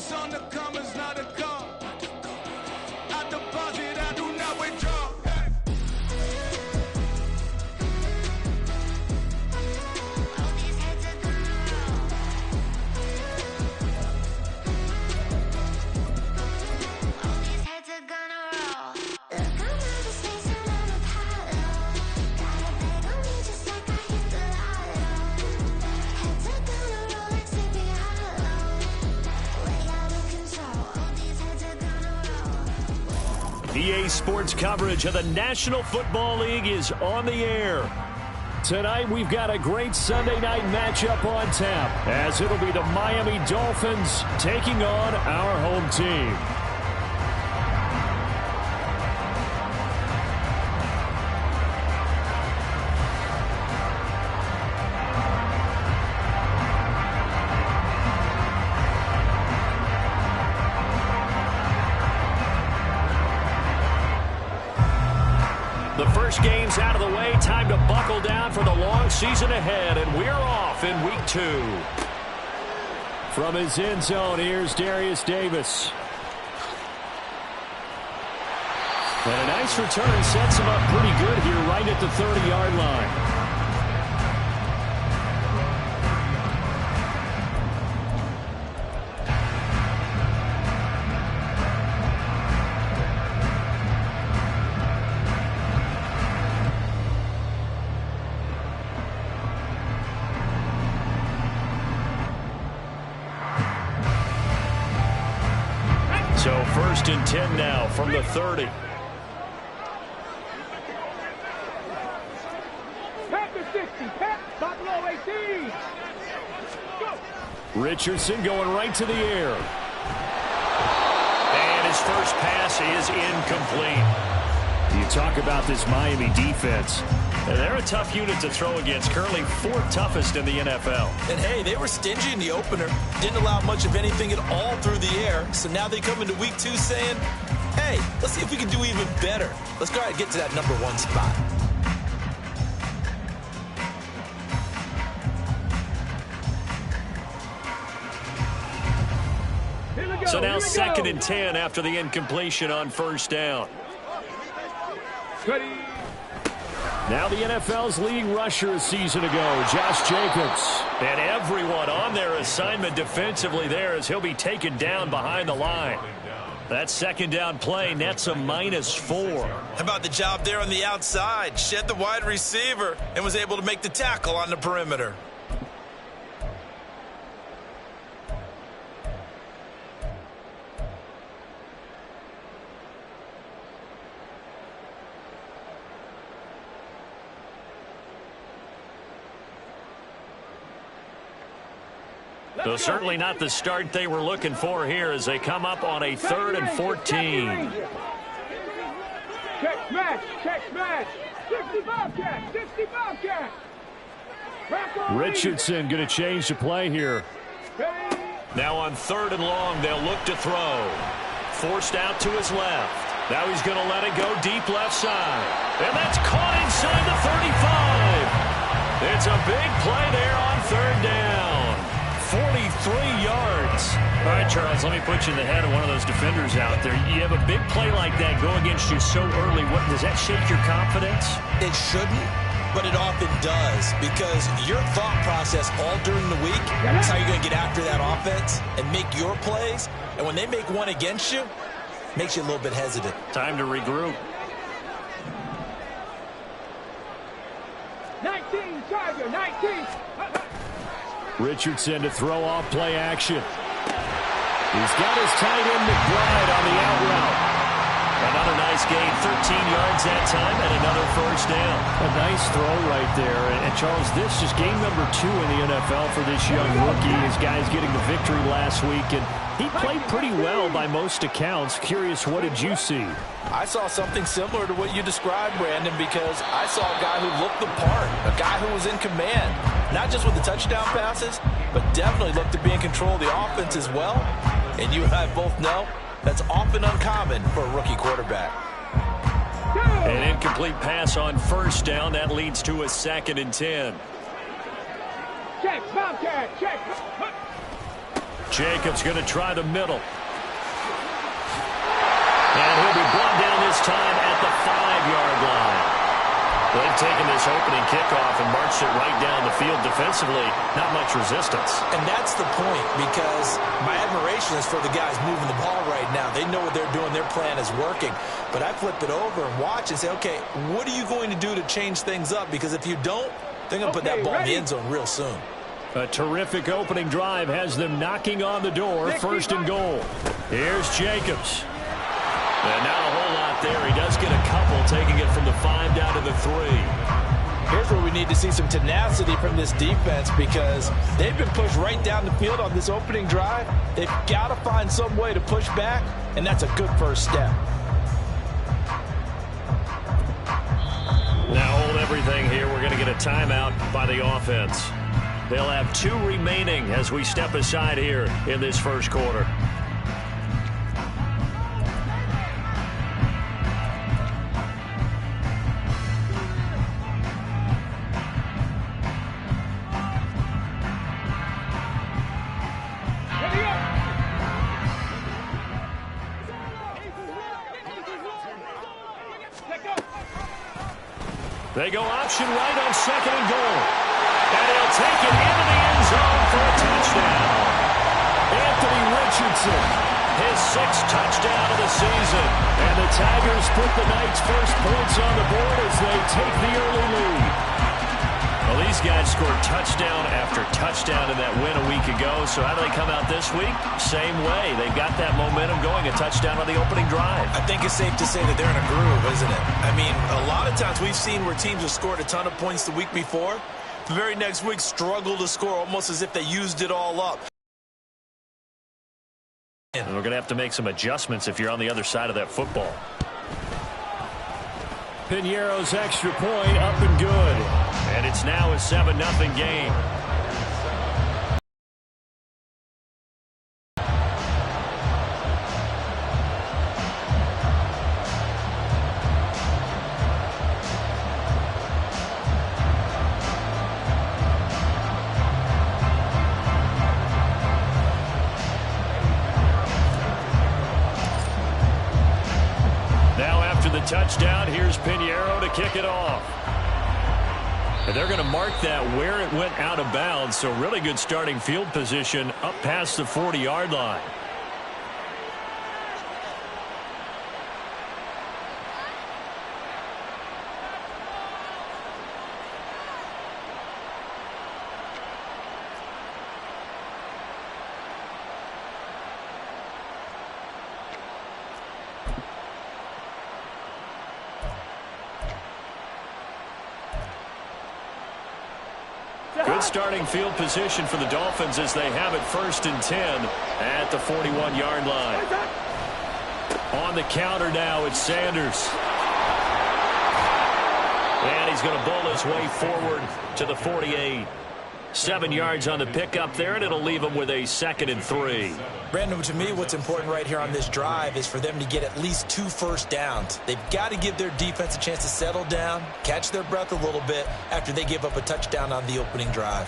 What's on the come is not a call. I deposit, I do not withdraw. EA Sports coverage of the National Football League is on the air. Tonight, we've got a great Sunday night matchup on tap, as it'll be the Miami Dolphins taking on our home team. The first game's out of the way. Time to buckle down for the long season ahead, and we're off in week 2. From his end zone, here's Darius Davis. And a nice return sets him up pretty good here right at the 30-yard line. So 1st and 10 now from the 30. Pack the 60, pack, Buffalo 18. Go. Richardson going right to the air. And his first pass is incomplete. You talk about this Miami defense. They're a tough unit to throw against, currently 4th toughest in the NFL. And hey, they were stingy in the opener. Didn't allow much of anything at all through the air. So now they come into week 2 saying, hey, let's see if we can do even better. Let's go ahead and get to that number 1 spot. So now 2nd and 10 after the incompletion on 1st down. Ready. Now the NFL's leading rusher a season ago, Josh Jacobs. And everyone on their assignment defensively there as he'll be taken down behind the line. That 2nd down play nets a -4. How about the job there on the outside? Shed the wide receiver and was able to make the tackle on the perimeter. So certainly not the start they were looking for here as they come up on a 3rd and 14. Check smash, check smash. 60 Bobcat, 60 Bobcat. Richardson going to change the play here. Now on 3rd and long, they'll look to throw. Forced out to his left. Now he's going to let it go deep left side. And that's caught inside the 35. It's a big play there on 3rd down. 43 yards. All right, Charles, let me put you in the head of one of those defenders out there. You have a big play like that go against you so early. What, does that shake your confidence? It shouldn't, but it often does because your thought process all during the week is how you're going to get after that offense and make your plays. And when they make one against you, it makes you a little bit hesitant. Time to regroup. 19, Tiger, 19. Richardson to throw off play action. He's got his tight end McBride on the out route. Another nice gain, 13 yards that time, and another 1st down. A nice throw right there. And Charles, this is game number 2 in the NFL for this young rookie. His guys getting the victory last week, and he played pretty well by most accounts. Curious, what did you see? I saw something similar to what you described, Brandon, because I saw a guy who looked the part, a guy who was in command, not just with the touchdown passes, but definitely looked to be in control of the offense as well. And you and I both know that's often uncommon for a rookie quarterback. An incomplete pass on 1st down. That leads to a 2nd and 10. Check, Bobcat, check. Jacobs going to try the middle. And he'll be brought down this time at the 5-yard line. They've taken this opening kickoff and marched it right down the field defensively. Not much resistance. And that's the point, because my admiration is for the guys moving the ball right now. They know what they're doing. Their plan is working. But I flip it over and watch and say, okay, what are you going to do to change things up? Because if you don't, they're going to put that ball in the end zone real soon. A terrific opening drive has them knocking on the door. First and goal. Here's Jacobs. And not a whole lot there. He does get a couple, taking it from the 5 down to the 3. Here's where we need to see some tenacity from this defense, because they've been pushed right down the field on this opening drive. They've got to find some way to push back, and that's a good first step. Now hold everything here. We're going to get a timeout by the offense. They'll have 2 remaining as we step aside here in this first quarter. They go option right on second and goal. And he'll take it into the end zone for a touchdown. Anthony Richardson, his 6th touchdown of the season. And the Tigers put the night's first points on the board as they take the early lead. Well, these guys scored touchdown after touchdown in that win a week ago. So how do they come out this week? Same way. They've got that momentum going. A touchdown on the opening drive. I think it's safe to say that they're in a groove, isn't it? I mean, a lot of times we've seen where teams have scored a ton of points the week before. The very next week struggle to score, almost as if they used it all up. And we're going to have to make some adjustments if you're on the other side of that football. Piñeiro's extra point up and good. And it's now a 7-0 game. Now after the touchdown, here's Piñeiro to kick it off. And they're going to mark that where it went out of bounds. So really good starting field position up past the 40-yard line. Good starting field position for the Dolphins as they have it 1st and 10 at the 41-yard line. On the counter now, it's Sanders. And he's going to bowl his way forward to the 48. 7 yards on the pickup there, and it'll leave him with a 2nd and 3. Brandon, to me, what's important right here on this drive is for them to get at least 2 first downs. They've got to give their defense a chance to settle down, catch their breath a little bit after they give up a touchdown on the opening drive.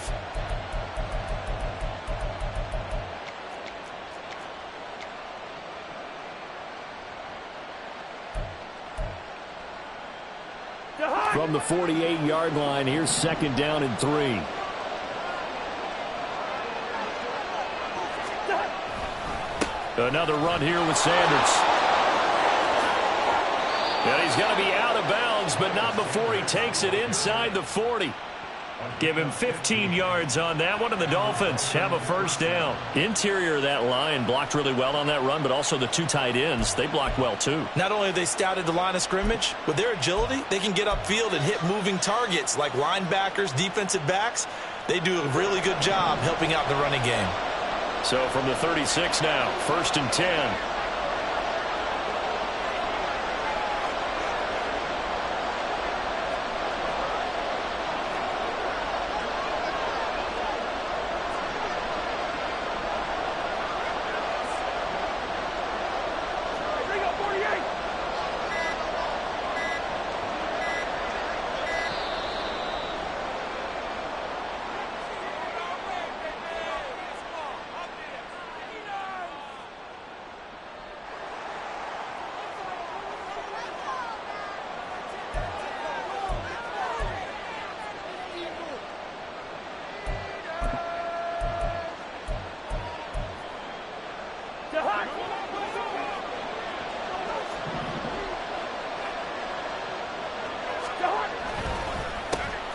From the 48-yard line, here's 2nd down and 3. Another run here with Sanders. And he's going to be out of bounds, but not before he takes it inside the 40. Give him 15 yards on that one, and the Dolphins have a first down. Interior of that line blocked really well on that run, but also the 2 tight ends, they blocked well too. Not only have they scouted the line of scrimmage, with their agility, they can get upfield and hit moving targets like linebackers, defensive backs. They do a really good job helping out the running game. So from the 36 now, 1st and 10.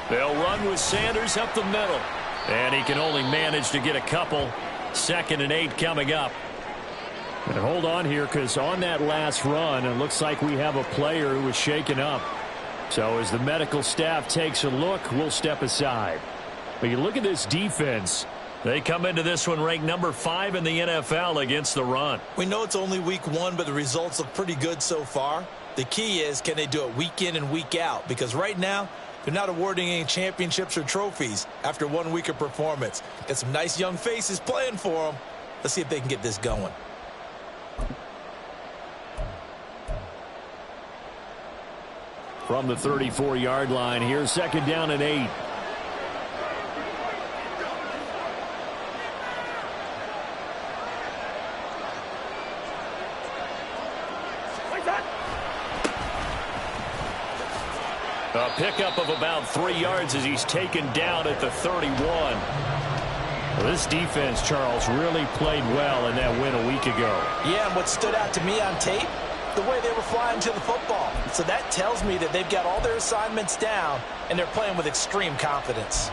They'll run with Sanders up the middle. And he can only manage to get a couple. 2nd and 8 coming up. And hold on here, because on that last run, it looks like we have a player who was shaken up. So as the medical staff takes a look, we'll step aside. But you look at this defense. They come into this one ranked number 5 in the NFL against the run. We know it's only week 1, but the results look pretty good so far. The key is, can they do it week in and week out? Because right now, they're not awarding any championships or trophies after 1 week of performance. Got some nice young faces playing for them. Let's see if they can get this going. From the 34-yard line, here's 2nd down and 8. A pickup of about 3 yards as he's taken down at the 31. Well, this defense, Charles, really played well in that win a week ago. Yeah, and what stood out to me on tape, the way they were flying to the football. So that tells me that they've got all their assignments down, and they're playing with extreme confidence.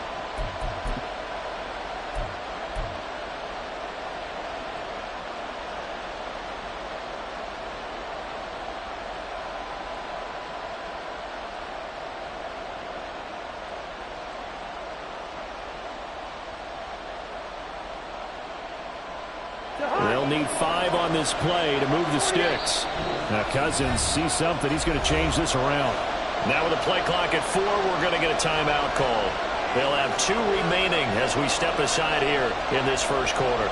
They'll need 5 on this play to move the sticks. Now Cousins sees something. He's going to change this around. Now with the play clock at 4, we're going to get a timeout call. They'll have 2 remaining as we step aside here in this first quarter.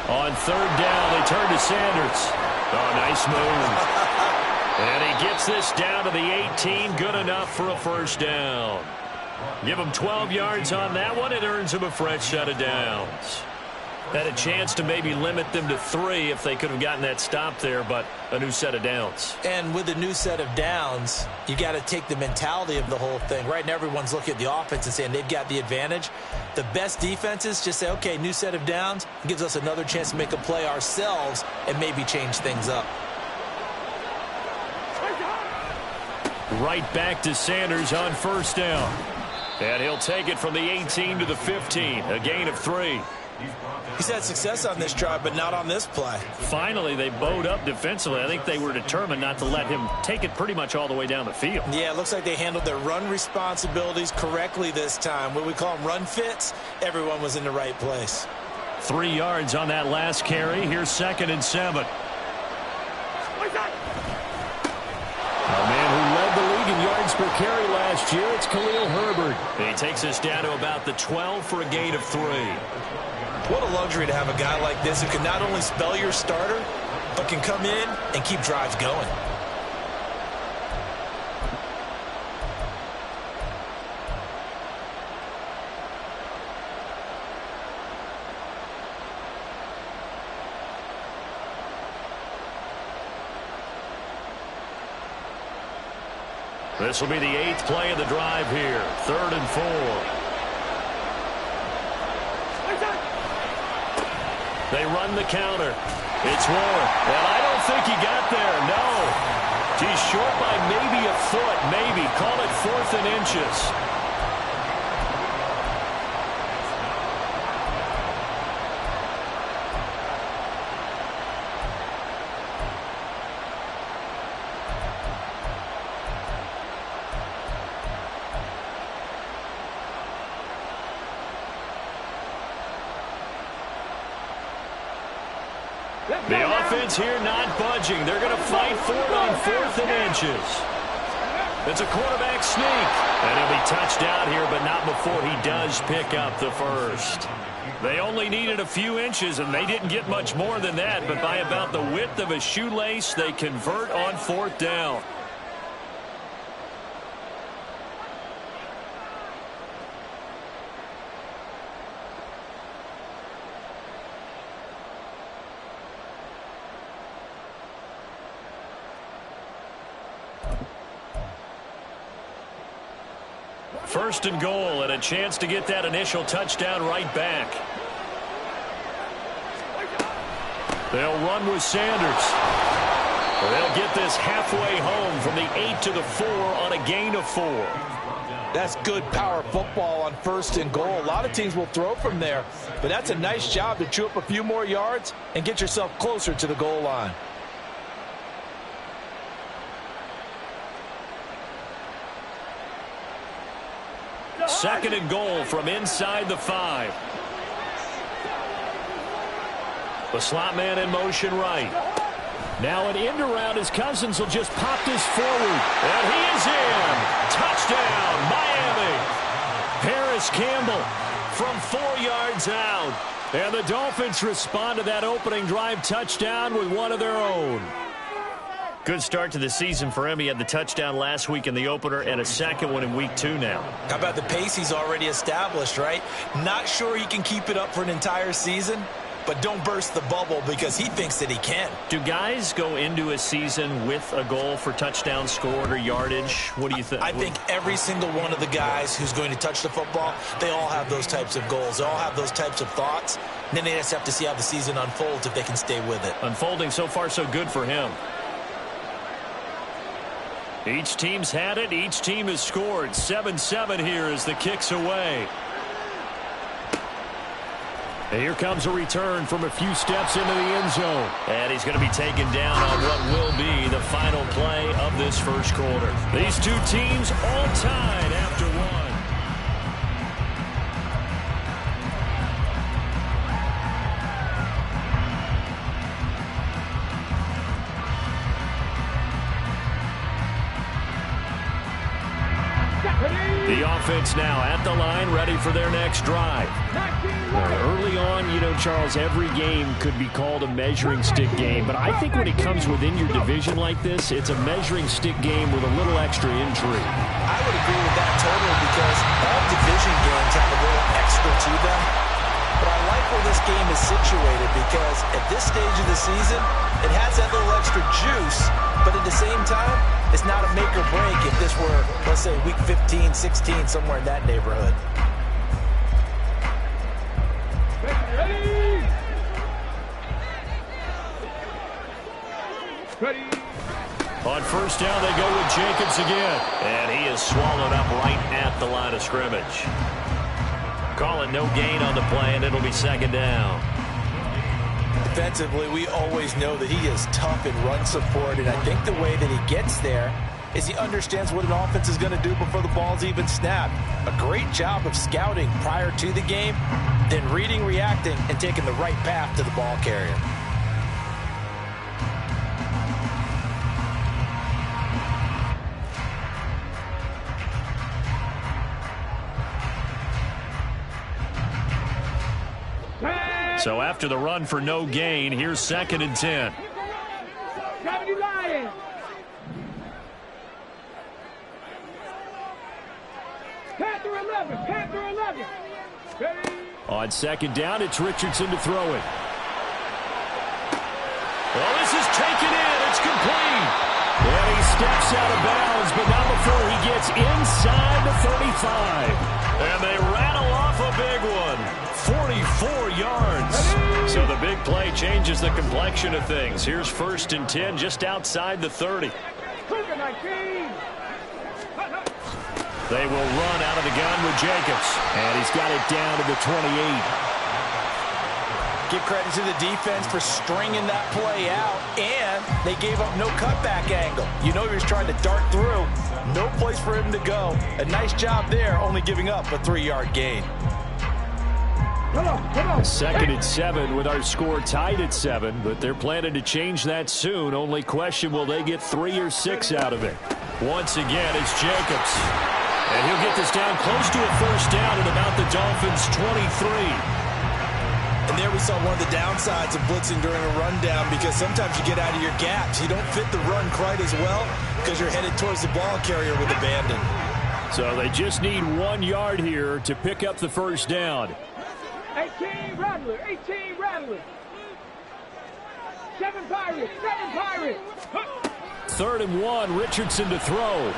On 3rd down, they turn to Sanders. Oh, nice move. And he gets this down to the 18. Good enough for a first down. Give him 12 yards on that one. It earns him a fresh set of downs. Had a chance to maybe limit them to 3 if they could have gotten that stop there, but a new set of downs. And with a new set of downs, you got to take the mentality of the whole thing. Right now, everyone's looking at the offense and saying they've got the advantage. The best defenses just say, okay, new set of downs. It gives us another chance to make a play ourselves and maybe change things up. Right back to Sanders on 1st down. And he'll take it from the 18 to the 15, a gain of 3. He's had success on this drive, but not on this play. Finally, they bowed up defensively. I think they were determined not to let him take it pretty much all the way down the field. Yeah, it looks like they handled their run responsibilities correctly this time. What we call them run fits, everyone was in the right place. 3 yards on that last carry. Here's 2nd and 7. A man who led the league in yards per carry last year, it's Khalil Herbert. And he takes us down to about the 12 for a gain of 3. What a luxury to have a guy like this who can not only spell your starter, but can come in and keep drives going. This will be the 8th play of the drive here. 3rd and 4. They run the counter. It's Warren. And I don't think he got there. No. He's short by maybe a foot. Maybe. Call it 4th and inches. The offense here not budging. They're going to fight for it on 4th and inches. It's a quarterback sneak. And he'll be touched out here, but not before he does pick up the first. They only needed a few inches, and they didn't get much more than that. But by about the width of a shoelace, they convert on 4th down. First and goal, and a chance to get that initial touchdown right back. They'll run with Sanders. They'll get this halfway home from the 8 to the 4 on a gain of 4. That's good power football on first and goal. A lot of teams will throw from there, but that's a nice job to chew up a few more yards and get yourself closer to the goal line. Second and goal from inside the 5. The slot man in motion right. Now an end around as Cousins will just pop this forward. And he is in. Touchdown, Miami. Harris Campbell from 4 yards out. And the Dolphins respond to that opening drive touchdown with one of their own. Good start to the season for him. He had the touchdown last week in the opener and a second one in week 2 now. How about the pace he's already established, right? Not sure he can keep it up for an entire season, but don't burst the bubble because he thinks that he can. Do guys go into a season with a goal for touchdown scored or yardage? What do you think? I think every single one of the guys who's going to touch the football, they all have those types of goals. They all have those types of thoughts. And then they just have to see how the season unfolds if they can stay with it. Unfolding so far so good for him. Each team's had it. Each team has scored. 7-7 here as the kick's away. And here comes a return from a few steps into the end zone. And he's going to be taken down on what will be the final play of this first quarter. These two teams all tied after one. The offense now at the line, ready for their next drive. Early on, you know, Charles, every game could be called a measuring stick game, but I think when it comes within your division like this, it's a measuring stick game with a little extra intrigue. I would agree with that totally because all division games have a little extra to them. But I like where this game is situated because at this stage of the season, it has that little extra juice, but at the same time, it's not a make or break if this were, let's say, week 15, 16, somewhere in that neighborhood. Ready. On first down, they go with Jacobs again. And he is swallowed up right at the line of scrimmage. Call it no gain on the play, and it'll be second down. Defensively, we always know that he is tough in run support, and I think the way that he gets there is he understands what an offense is going to do before the ball's even snapped. A great job of scouting prior to the game, then reading, reacting, and taking the right path to the ball carrier. So after the run for no gain, here's 2nd and 10. Gravity Lions. Panther 11. Panther 11. Ready. On second down, it's Richardson to throw it. Well, this is taken in. It's complete. And he steps out of bounds, but not before he gets inside the 35. And they rattle off a big one. 44 yards. So the big play changes the complexion of things. Here's 1st and 10 just outside the 30. They will run out of the gun with Jacobs. And he's got it down to the 28. Give credit to the defense for stringing that play out, and they gave up no cutback angle. You know he was trying to dart through. No place for him to go. A nice job there, only giving up a 3-yard gain. Come on. 2nd and 7 with our score tied at 7, but they're planning to change that soon. Only question, will they get 3 or 6 out of it? Once again, it's Jacobs. And he'll get this down close to a first down at about the Dolphins' 23. And there we saw one of the downsides of blitzing during a rundown because sometimes you get out of your gaps. You don't fit the run quite as well because you're headed towards the ball carrier with abandon. So they just need 1 yard here to pick up the first down. 18 Rattler. 18 Rattler. 7 Pirates. 7 Pirates. 3rd and 1, Richardson to throw.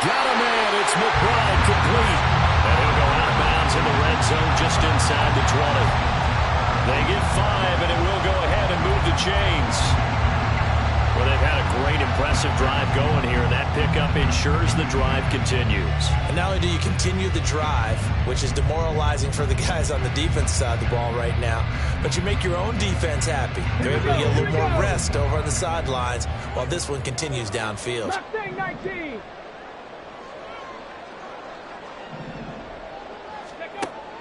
Got a man. It's McBride complete. And he'll go out of bounds in the red zone just inside the 20. They get 5, and it will go ahead and move the chains. Well, they've had a great, impressive drive going here, and that pickup ensures the drive continues. And not only do you continue the drive, which is demoralizing for the guys on the defense side of the ball right now, but you make your own defense happy. They're able to get a little more rest over on the sidelines while this one continues downfield. Mustang 19.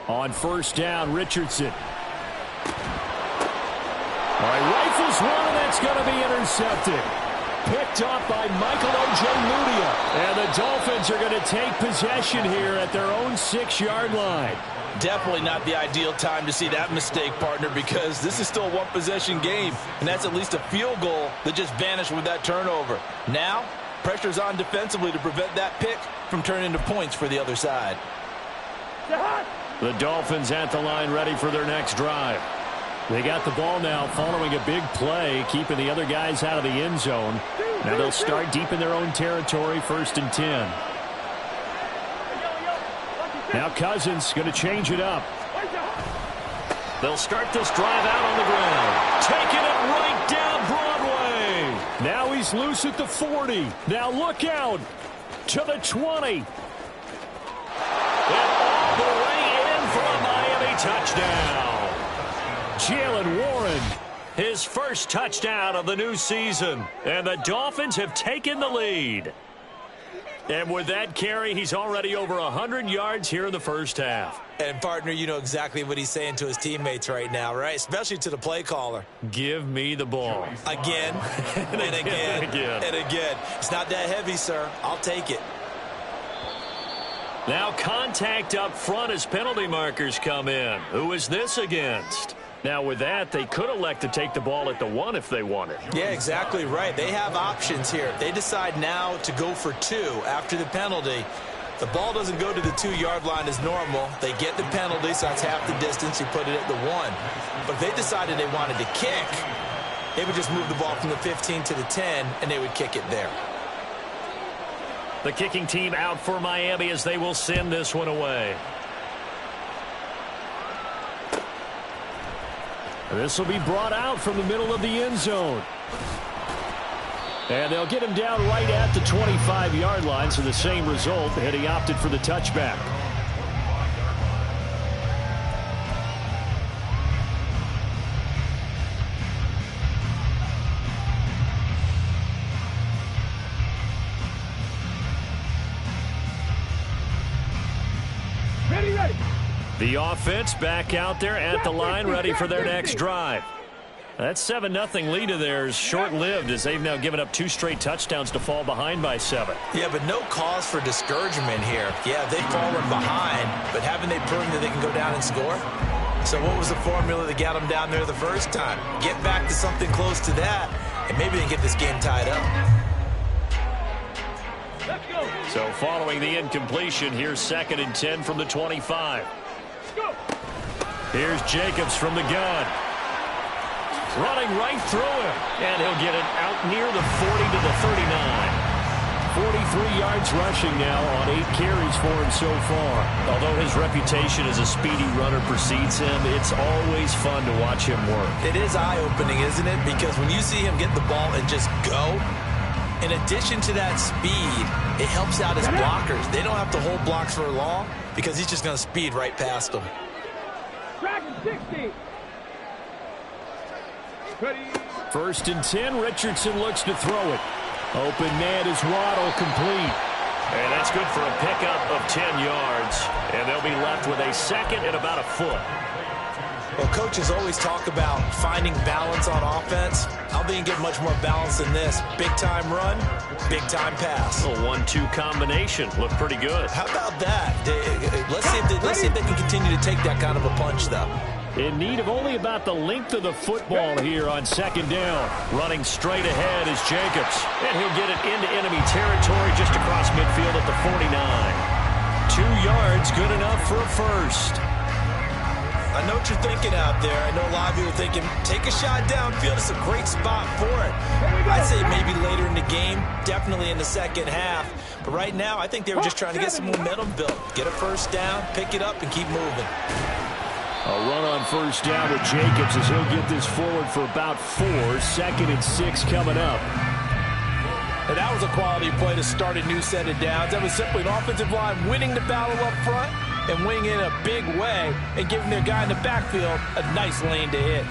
On first down, Richardson. All right, rifles one, and that's going to be intercepted. Picked up by Michael Ojemudia. And the Dolphins are going to take possession here at their own 6-yard line. Definitely not the ideal time to see that mistake, partner, because this is still a one-possession game, and that's at least a field goal that just vanished with that turnover. Now, pressure's on defensively to prevent that pick from turning into points for the other side. The Dolphins at the line ready for their next drive. They got the ball now following a big play, keeping the other guys out of the end zone. Now they'll start deep in their own territory, 1st and 10. Now Cousins going to change it up. They'll start this drive out on the ground. Taking it right down Broadway. Now he's loose at the 40. Now look out to the 20. And all the way in for a Miami touchdown. Jalen Warren, his first touchdown of the new season. And the Dolphins have taken the lead. And with that carry, he's already over 100 yards here in the first half. And, partner, you know exactly what he's saying to his teammates right now, right? Especially to the play caller. Give me the ball. Again, and again, and again. It's not that heavy, sir. I'll take it. Now contact up front as penalty markers come in. Who is this against? Now, with that, they could elect to take the ball at the 1 if they wanted. Yeah, exactly right. They have options here. If they decide now to go for 2 after the penalty, the ball doesn't go to the 2-yard line as normal. They get the penalty, so that's half the distance. You put it at the 1. But if they decided they wanted to kick, they would just move the ball from the 15 to the 10, and they would kick it there. The kicking team out for Miami as they will send this one away. This will be brought out from the middle of the end zone. And they'll get him down right at the 25-yard line, so the same result, and he opted for the touchback. Ready. The offense back out there at the line, ready for their next drive. That 7-0 lead of theirs short-lived as they've now given up 2 straight touchdowns to fall behind by 7. Yeah, but no cause for discouragement here. Yeah, they've fallen behind, but haven't they proven that they can go down and score? So what was the formula that got them down there the first time? Get back to something close to that, and maybe they can get this game tied up. Let's go. So following the incompletion, here's 2nd and 10 from the 25. Go. Here's Jacobs from the gun. Running right through him. And he'll get it out near the 40 to the 39. 43 yards rushing now on 8 carries for him so far. Although his reputation as a speedy runner precedes him, it's always fun to watch him work. It is eye-opening, isn't it? Because when you see him get the ball and just go, in addition to that speed, it helps out his blockers. They don't have to hold blocks for long because he's just going to speed right past them. Dragon 60. Ready. 1st and 10, Richardson looks to throw it. Open man is Waddle, complete. And that's good for a pickup of 10 yards. And they'll be left with a 2nd and about a foot. Well, coaches always talk about finding balance on offense. I don't think you can get much more balance than this. Big-time run, big-time pass. A 1-2 combination. Looked pretty good. How about that? Let's see if they can continue to take that kind of a punch, though. In need of only about the length of the football here on 2nd down. Running straight ahead is Jacobs. And he'll get it into enemy territory just across midfield at the 49. 2 yards, good enough for a first. I know what you're thinking out there. I know a lot of you are thinking, take a shot downfield. It's a great spot for it. I'd say maybe later in the game, definitely in the second half. But right now, I think they were just trying to get some momentum built. Get a first down, pick it up, and keep moving. A run on first down with Jacobs as he'll get this forward for about 4. 2nd and 6 coming up. And that was a quality play to start a new set of downs. That was simply an offensive line winning the battle up front and winning in a big way and giving their guy in the backfield a nice lane to hit.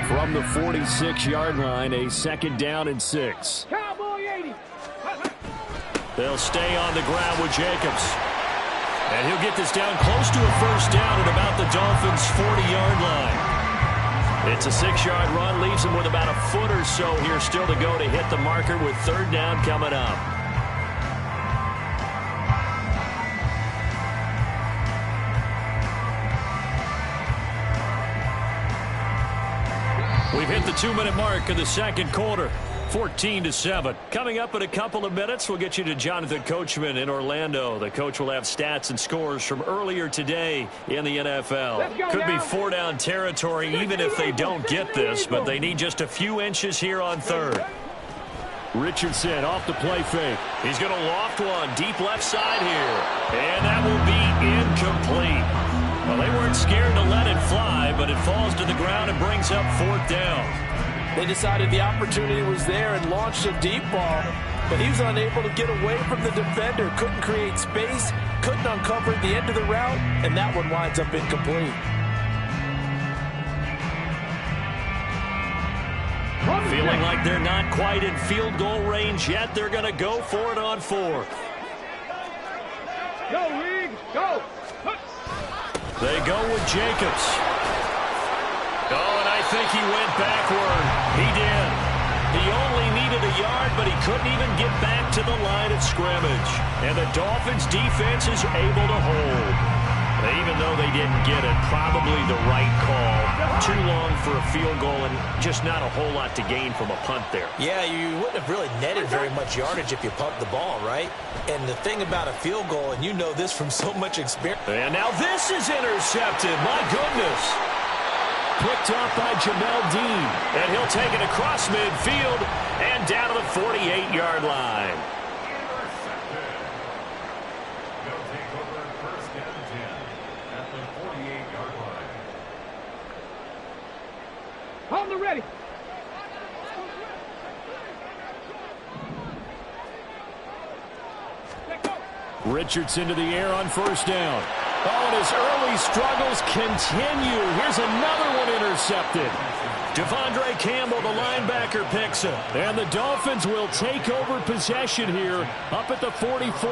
From the 46-yard line, a 2nd down and 6. Cowboy 80. They'll stay on the ground with Jacobs. And he'll get this down close to a first down at about the Dolphins' 40-yard line. It's a 6-yard run, leaves him with about a foot or so here still to go to hit the marker with 3rd down coming up. We've hit the 2-minute mark of the 2nd quarter. 14-7. Coming up in a couple of minutes, we'll get you to Jonathan Coachman in Orlando. The coach will have stats and scores from earlier today in the NFL. Could be 4-down territory even if they don't get this, but they need just a few inches here on 3rd. Richardson off the play fake. He's going to loft one deep left side here. And that will be incomplete. Well, they weren't scared to let it fly, but it falls to the ground and brings up 4th down. They decided the opportunity was there and launched a deep ball, but he was unable to get away from the defender, couldn't create space, couldn't uncover the end of the route, and that one winds up incomplete. Feeling like they're not quite in field goal range yet, they're going to go for it on 4th. Go, Reed, go. They go with Jacobs. Oh, and I think he went backward. He did. He only needed a yard, but he couldn't even get back to the line of scrimmage. And the Dolphins defense is able to hold. Even though they didn't get it, probably the right call. Too long for a field goal and just not a whole lot to gain from a punt there. Yeah, you wouldn't have really netted very much yardage if you pumped the ball, right? And the thing about a field goal, and you know this from so much experience. And now this is intercepted. My goodness. Picked up by Jamel Dean. And he'll take it across midfield and down to the 48-yard line. On the ready. Richardson to the air on first down. Oh, and his early struggles continue. Here's another one intercepted. Devondre Campbell, the linebacker, picks it. And the Dolphins will take over possession here up at the 44.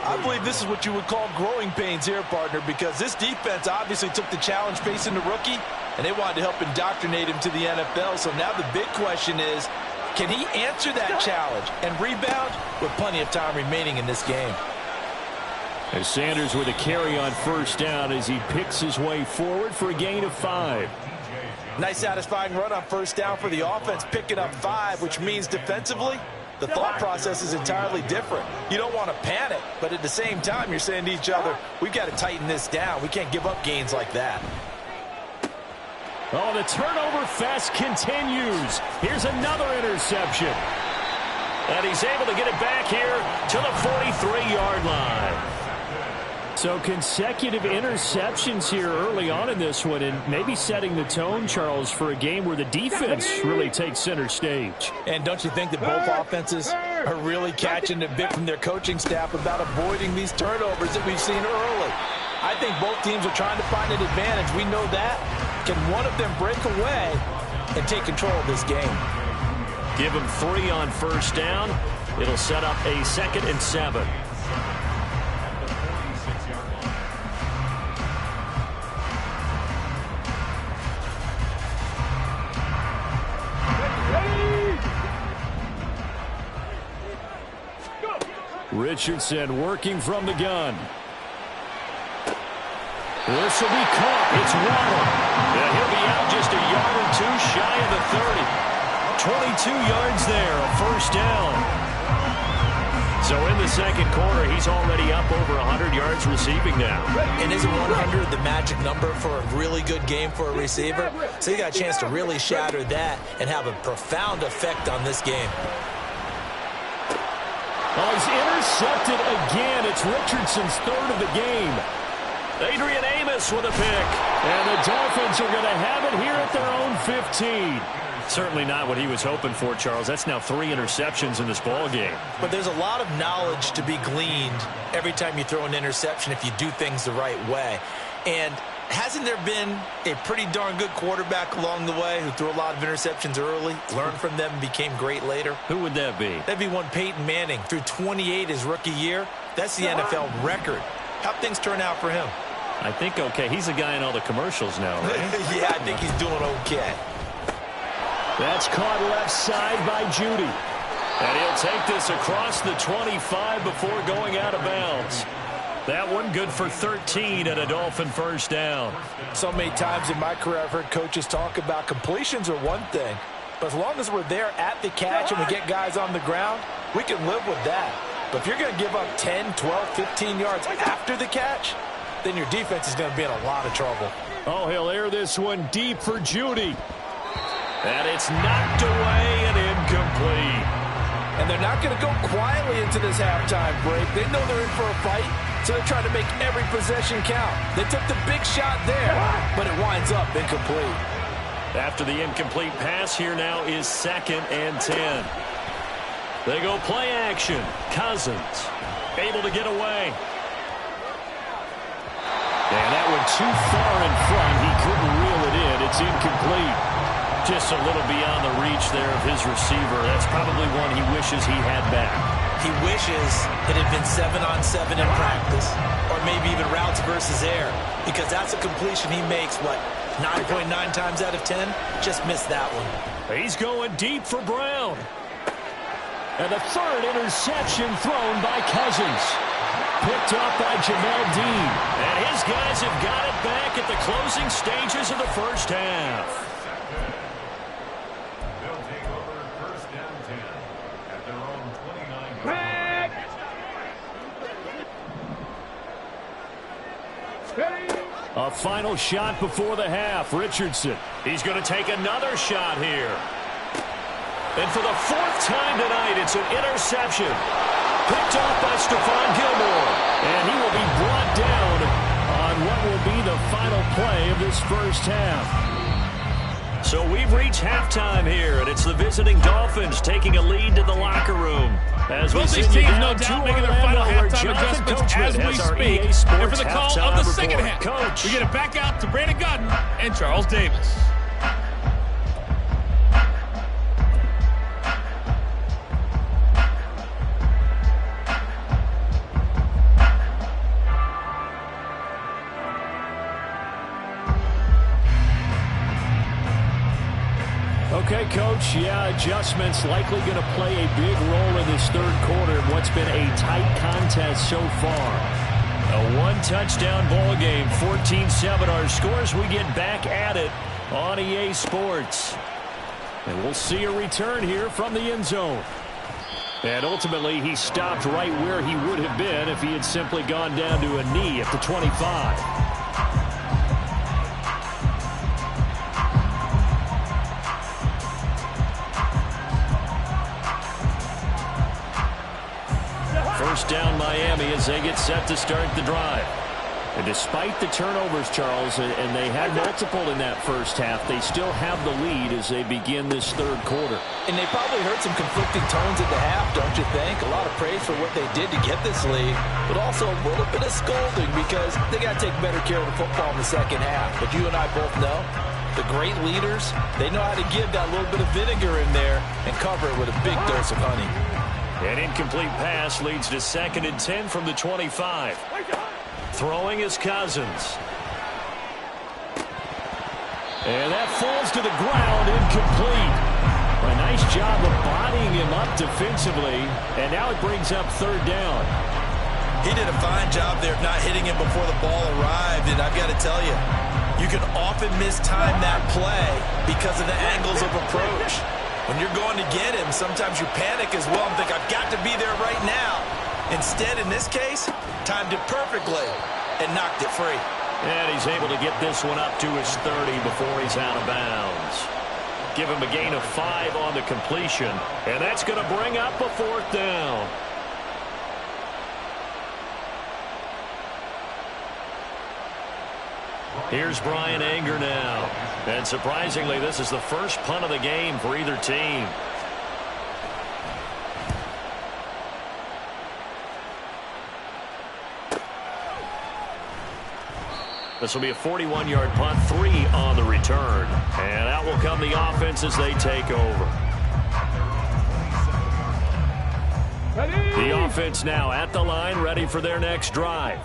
I believe this is what you would call growing pains here, partner, because this defense obviously took the challenge facing the rookie, and they wanted to help indoctrinate him to the NFL. So now the big question is, can he answer that challenge and rebound with plenty of time remaining in this game? As Sanders with a carry on first down as he picks his way forward for a gain of 5. Nice satisfying run on first down for the offense, picking up 5, which means defensively, the thought process is entirely different. You don't want to panic, but at the same time, you're saying to each other, we've got to tighten this down. We can't give up gains like that. Oh, the turnover fest continues. Here's another interception. And he's able to get it back here to the 43-yard line. So consecutive interceptions here early on in this one, and maybe setting the tone, Charles, for a game where the defense really takes center stage. And don't you think that both offenses are really catching a bit from their coaching staff about avoiding these turnovers that we've seen early? I think both teams are trying to find an advantage. We know that. Can one of them break away and take control of this game? Give him 3 on first down. It'll set up a 2nd and 7. Richardson working from the gun. This will be caught. It's Waddle. And he'll be out just a yard or 2 shy of the 30. 22 yards there, a first down. So in the second quarter, he's already up over 100 yards receiving now. And isn't 100 the magic number for a really good game for a receiver? So he got a chance to really shatter that and have a profound effect on this game. Oh, he's intercepted again. It's Richardson's third of the game. Adrian Amos with a pick. And the Dolphins are going to have it here at their own 15. Certainly not what he was hoping for, Charles. That's now 3 interceptions in this ball game. But there's a lot of knowledge to be gleaned every time you throw an interception if you do things the right way. And hasn't there been a pretty darn good quarterback along the way who threw a lot of interceptions early, learned from them, and became great later? Who would that be? That'd be one Peyton Manning. Threw 28 his rookie year. That's the NFL record. How'd things turn out for him? I think okay. He's a guy in all the commercials now, right? Yeah, I think he's doing okay. That's caught left side by Judy. And he'll take this across the 25 before going out of bounds. That one good for 13 and a Dolphin first down. So many times in my career I've heard coaches talk about completions are one thing. But as long as we're there at the catch and we get guys on the ground, we can live with that. But if you're going to give up 10, 12, 15 yards after the catch, then your defense is going to be in a lot of trouble. Oh, he'll air this one deep for Judy. And it's knocked away and incomplete. And they're not going to go quietly into this halftime break. They know they're in for a fight, so they're trying to make every possession count. They took the big shot there, but it winds up incomplete. After the incomplete pass, here now is 2nd and 10. They go play action. Cousins able to get away. And that one too far in front. He couldn't reel it in. It's incomplete. Just a little beyond the reach there of his receiver. That's probably one he wishes he had back. He wishes it had been 7-on-7 in practice, or maybe even routes versus air, because that's a completion he makes, what, 9.9 times out of 10? Just missed that one. He's going deep for Brown. And the third interception thrown by Cousins. Picked up by Jamel Dean. And his guys have got it back at the closing stages of the first half. A final shot before the half. Richardson. He's going to take another shot here. And for the 4th time tonight, it's an interception. Picked off by Stephon Gilmore. And he will be brought down on what will be the final play of this first half. So we've reached halftime here, and it's the visiting Dolphins taking a lead to the locker room. As both these teams, no doubt, making their final halftime adjustments as we speak. And for the call of the second half, Coach, we get it back out to Brandon Gutton and Charles Davis. Okay, Coach, yeah, adjustments likely going to play a big role in this third quarter in what's been a tight contest so far. A one-touchdown ball game, 14-7 our scores. We get back at it on EA Sports. And we'll see a return here from the end zone. And ultimately, he stopped right where he would have been if he had simply gone down to a knee at the 25. First down Miami as they get set to start the drive. And despite the turnovers, Charles, and they had multiple in that first half, they still have the lead as they begin this third quarter. And they probably heard some conflicting tones at the half, don't you think? A lot of praise for what they did to get this lead, but also a little bit of scolding because they got to take better care of the football in the second half. But you and I both know the great leaders, they know how to give that little bit of vinegar in there and cover it with a big dose of honey. An incomplete pass leads to 2nd and 10 from the 25. Throwing is Cousins. And that falls to the ground, incomplete. A nice job of bodying him up defensively, and now it brings up 3rd down. He did a fine job there of not hitting him before the ball arrived, and I've got to tell you, you can often mistime that play because of the angles of approach. When you're going to get him, sometimes you panic as well and think, I've got to be there right now. Instead, in this case, timed it perfectly and knocked it free. And he's able to get this one up to his 30 before he's out of bounds. Give him a gain of 5 on the completion, and that's going to bring up a 4th down. Here's Brian Anger now. And surprisingly, this is the first punt of the game for either team. This will be a 41-yard punt, 3 on the return. And out will come the offense as they take over. The offense now at the line, ready for their next drive.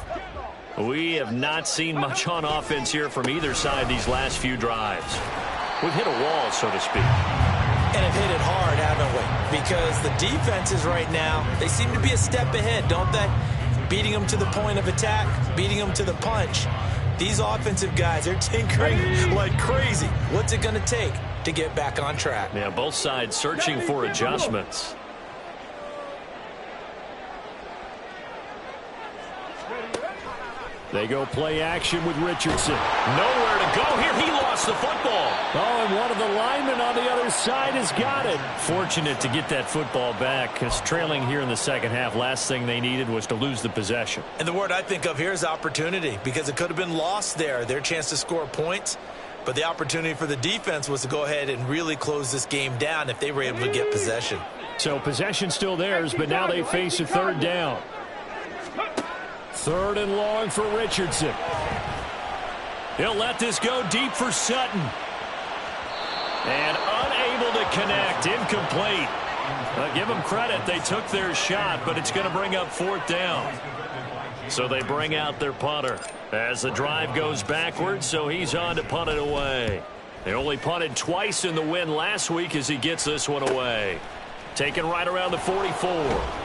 We have not seen much on offense here from either side these last few drives. We've hit a wall, so to speak. And have hit it hard, haven't we? Because the defenses right now, they seem to be a step ahead, don't they? Beating them to the point of attack, beating them to the punch. These offensive guys, they're tinkering like crazy. What's it going to take to get back on track? Yeah, both sides searching for adjustments. They go play action with Richardson. Nowhere to go here. He lost the football. Oh, and one of the linemen on the other side has got it. Fortunate to get that football back. It's trailing here in the second half. Last thing they needed was to lose the possession. And the word I think of here is opportunity, because it could have been lost there. Their chance to score points. But the opportunity for the defense was to go ahead and really close this game down if they were able to get possession. So possession still theirs, but now they face a 3rd down. 3rd and long for Richardson. He'll let this go deep for Sutton. And unable to connect. Incomplete. Give them credit. They took their shot, but it's going to bring up 4th down. So they bring out their punter as the drive goes backwards, so he's on to punt it away. They only punted twice in the win last week as he gets this one away. Taken right around the 44.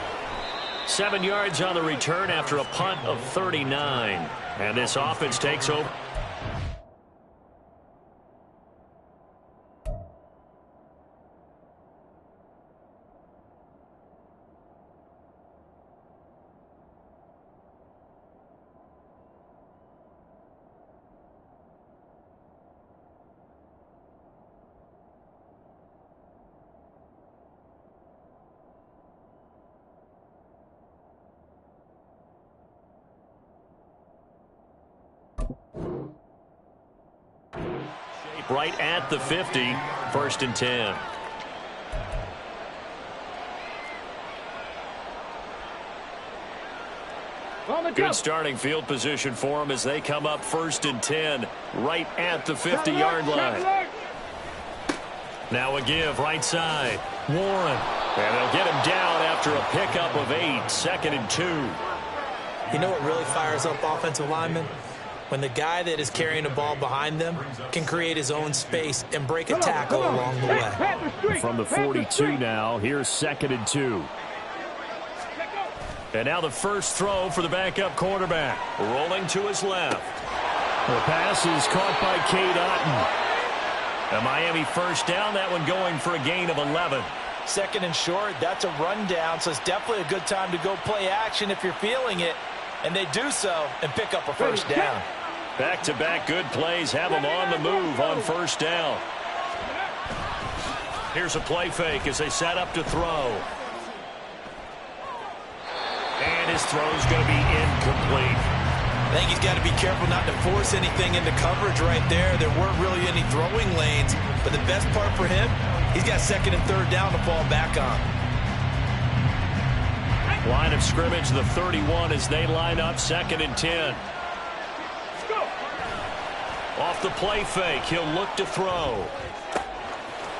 7 yards on the return after a punt of 39. And this offense takes over. Right at the 50, 1st and 10. Good starting field position for them as they come up 1st and 10, right at the 50-yard line. Now a give right side. Warren. And they'll get him down after a pickup of 8, 2nd and 2. You know what really fires up offensive linemen? When the guy that is carrying the ball behind them can create his own space and break a tackle along the way. From the 42 now, here's 2nd and 2. And now the first throw for the backup quarterback. Rolling to his left. The pass is caught by Cade Otton. A Miami 1st down, that one going for a gain of 11. 2nd and short, that's a rundown, so it's definitely a good time to go play action if you're feeling it. And they do so and pick up a 1st down. Back-to-back good plays have them on the move on 1st down. Here's a play fake as they set up to throw. And his throw's going to be incomplete. I think he's got to be careful not to force anything into coverage right there. There weren't really any throwing lanes. But the best part for him, he's got 2nd and 3rd down to fall back on. Line of scrimmage, the 31 as they line up 2nd and 10. Off the play fake, he'll look to throw.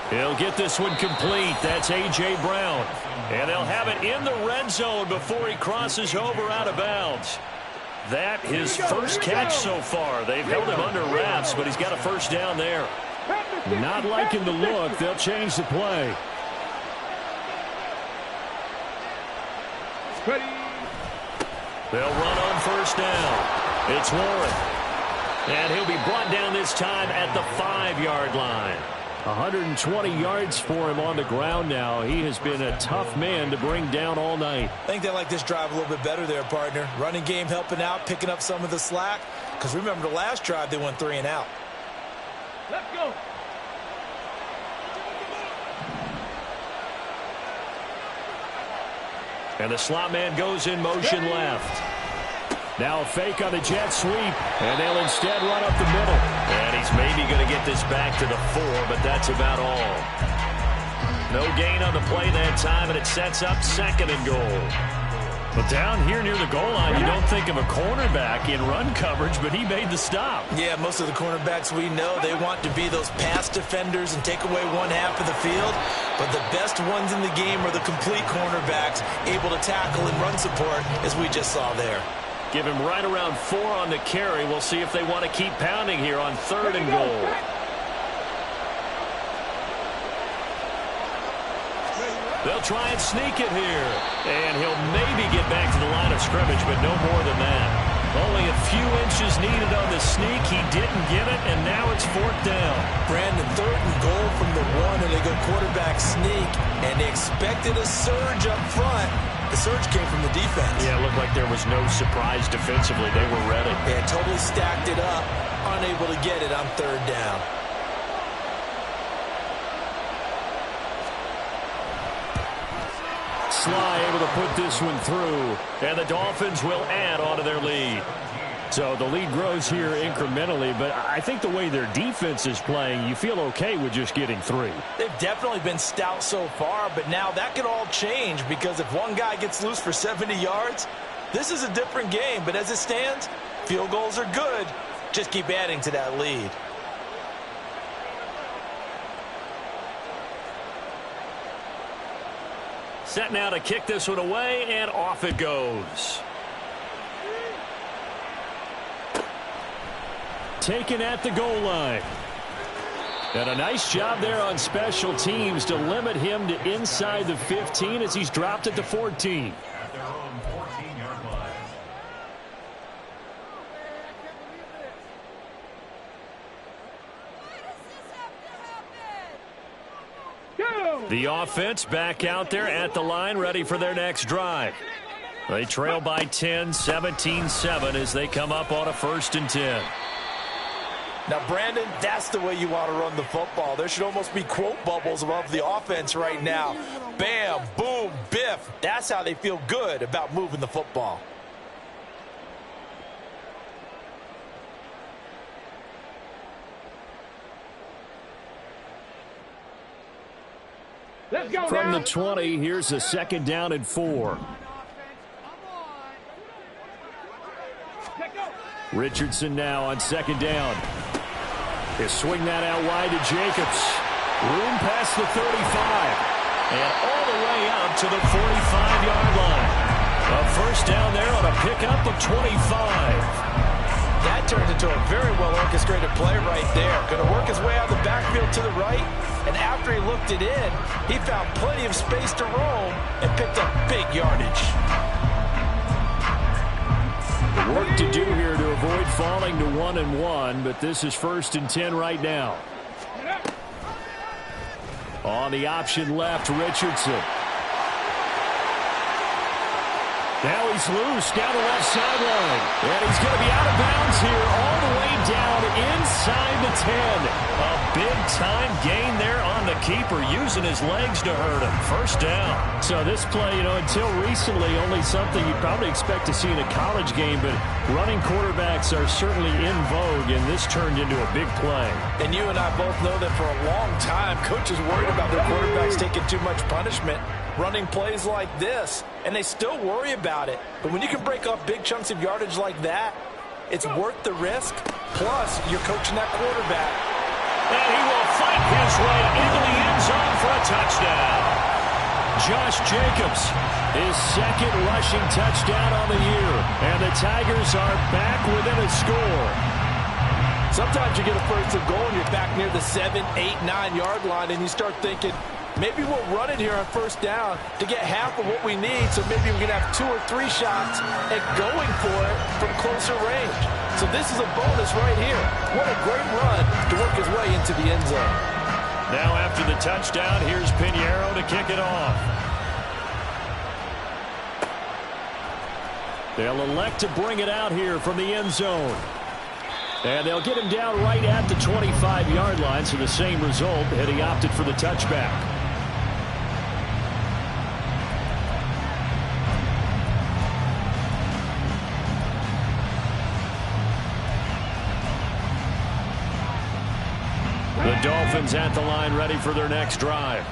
He'll get this one complete. That's A.J. Brown. And they'll have it in the red zone before he crosses over out of bounds. That his first catch so far. They've held him under wraps, but he's got a 1st down there. Not liking the look. They'll change the play. They'll run on 1st down. It's Warren. And he'll be brought down this time at the 5-yard line. 120 yards for him on the ground now. He has been a tough man to bring down all night. I think they like this drive a little bit better there, partner. Running game helping out, picking up some of the slack. Because remember the last drive, they went 3 and out. Let's go. And the slot man goes in motion left. Now a fake on the jet sweep, and they'll instead run up the middle. And he's maybe going to get this back to the 4, but that's about all. No gain on the play that time, and it sets up 2nd and goal. But down here near the goal line, you don't think of a cornerback in run coverage, but he made the stop. Yeah, most of the cornerbacks we know, they want to be those pass defenders and take away one half of the field. But the best ones in the game are the complete cornerbacks, able to tackle and run support, as we just saw there. Give him right around 4 on the carry. We'll see if they want to keep pounding here on 3rd and goal. They'll try and sneak it here. And he'll maybe get back to the line of scrimmage, but no more than that. Only a few inches needed on the sneak. He didn't get it, and now it's 4th down. Brandon, 3rd and goal from the 1, and they go quarterback sneak, and they expected a surge up front. The surge came from the defense. Yeah, it looked like there was no surprise defensively. They were ready. They totally stacked it up, unable to get it on 3rd down. Sly able to put this one through, and the Dolphins will add on to their lead. So the lead grows here incrementally, but I think the way their defense is playing, you feel okay with just getting 3. They've definitely been stout so far, but now that could all change because if one guy gets loose for 70 yards, this is a different game. But as it stands, field goals are good. Just keep adding to that lead. Set now to kick this one away, and off it goes. Taken at the goal line. And a nice job there on special teams to limit him to inside the 15 as he's dropped it to 14. At their own 14-yard line. The offense back out there at the line, ready for their next drive. They trail by 10, 17-7 as they come up on a 1st and 10. Now, Brandon, that's the way you want to run the football. There should almost be quote bubbles above the offense right now. Bam, boom, biff. That's how they feel good about moving the football. Let's go. From the 20, here's a 2nd down and 4. Richardson now on 2nd down. They swing that out wide to Jacobs. Room past the 35. And all the way out to the 45-yard line. A 1st down there on a pickup of 25. That turned into a very well-orchestrated play right there. Going to work his way out of the backfield to the right. And after he looked it in, he found plenty of space to roam and picked up big yardage. Work to do here to avoid falling to 1-1, but this is 1st and 10 right now. On the option left, Richardson. Now he's loose down the left sideline. And he's going to be out of bounds here all the way down inside the 10. A big-time gain there on the keeper, using his legs to hurt him. 1st down. So this play, until recently, only something you'd probably expect to see in a college game, but running quarterbacks are certainly in vogue, and this turned into a big play. And you and I both know that for a long time, coaches worried about their quarterbacks taking too much punishment, running plays like this, and they still worry about it. But when you can break up big chunks of yardage like that, it's worth the risk. Plus, you're coaching that quarterback. And he will fight his way into the end zone for a touchdown. Josh Jacobs, his 2nd rushing touchdown on the year. And the Tigers are back within a score. Sometimes you get a 1st and goal and you're back near the 7, 8, 9-yard line, and you start thinking, maybe we'll run it here on 1st down to get half of what we need, so maybe we can have 2 or 3 shots at going for it from closer range. So this is a bonus right here. What a great run to work his way into the end zone. Now after the touchdown, here's Pinheiro to kick it off. They'll elect to bring it out here from the end zone. And they'll get him down right at the 25-yard line, so the same result, and he opted for the touchback. The Dolphins at the line ready for their next drive.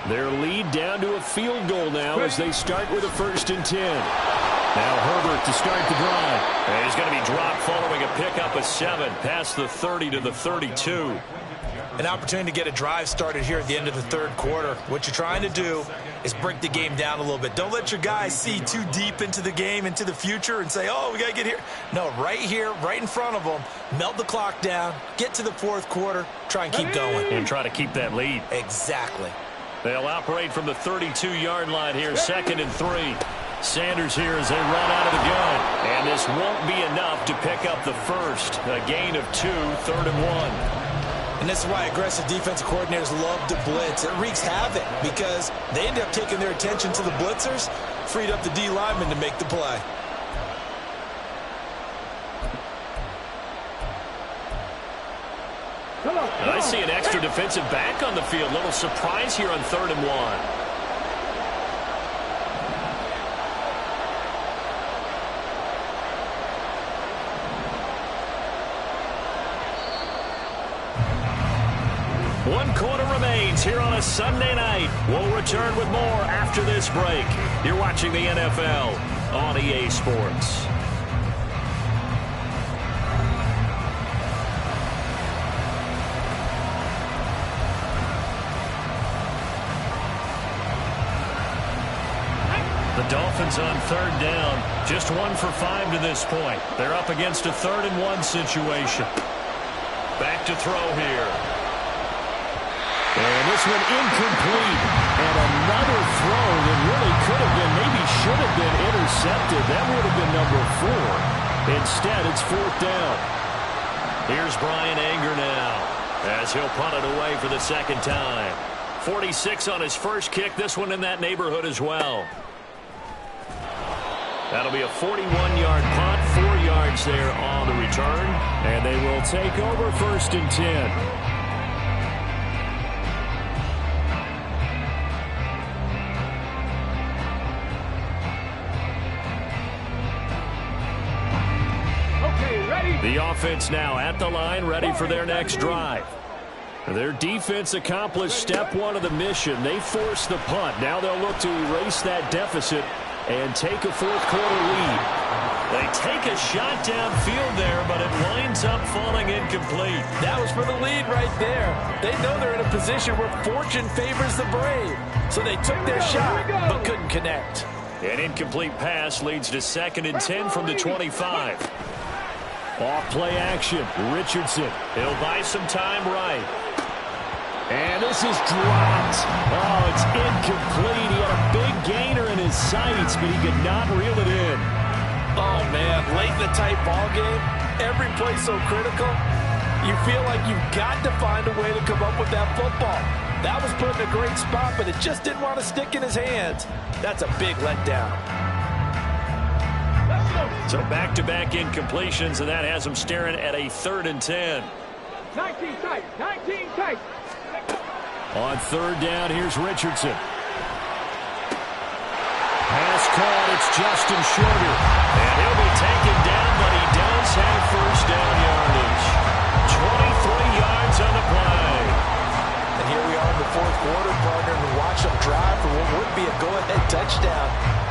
Their lead down to a field goal now as they start with a 1st and 10. Now Herbert to start the drive. And he's going to be dropped following a pickup of 7 past the 30 to the 32. An opportunity to get a drive started here at the end of the 3rd quarter. What you're trying to do is break the game down a little bit. Don't let your guys see too deep into the game, into the future, and say, oh, we got to get here. No, right here, right in front of them, melt the clock down, get to the 4th quarter, try and keep going. And try to keep that lead. Exactly. They'll operate from the 32-yard line here, 2nd and 3. Sanders here as they run out of the gun. And this won't be enough to pick up the first. A gain of 2, 3rd and 1. And this is why aggressive defensive coordinators love to blitz. It wreaks havoc because they end up taking their attention to the blitzers, freed up the D lineman to make the play. I see an extra defensive back on the field. Little surprise here on 3rd and 1. One quarter remains here on a Sunday night. We'll return with more after this break. You're watching the NFL on EA Sports. The Dolphins on 3rd down. Just 1 for 5 to this point. They're up against a 3rd and 1 situation. Back to throw here. And this one incomplete. And another throw that really could have been, maybe should have been intercepted. That would have been number 4. Instead, it's 4th down. Here's Brian Anger now as he'll punt it away for the 2nd time. 46 on his first kick. This one in that neighborhood as well. That'll be a 41-yard punt, 4 yards there on the return. And they will take over 1st and 10. The offense now at the line, ready for their next drive. Their defense accomplished step 1 of the mission. They forced the punt. Now they'll look to erase that deficit and take a 4th quarter lead. They take a shot downfield there, but it winds up falling incomplete. That was for the lead right there. They know they're in a position where fortune favors the brave. So they took their shot, but couldn't connect. An incomplete pass leads to 2nd and 10 from the 25. Off play action. Richardson. He'll buy some time right. And this is dropped. Oh, it's incomplete. He had a big gainer in his sights, but he could not reel it in. Oh, man. Late in the tight ball game, every play so critical, you feel like you've got to find a way to come up with that football. That was put in a great spot, but it just didn't want to stick in his hands. That's a big letdown. So back-to-back incompletions, and that has them staring at a 3rd and 10. 19 tight, 19 tight. On 3rd down, here's Richardson. Pass caught, it's Justin Shorter. And he'll be taken down, but he does have 1st down yardage. 23 yards on the play. And here we are in the 4th quarter, partner, and watch them drive for what would be a go-ahead touchdown.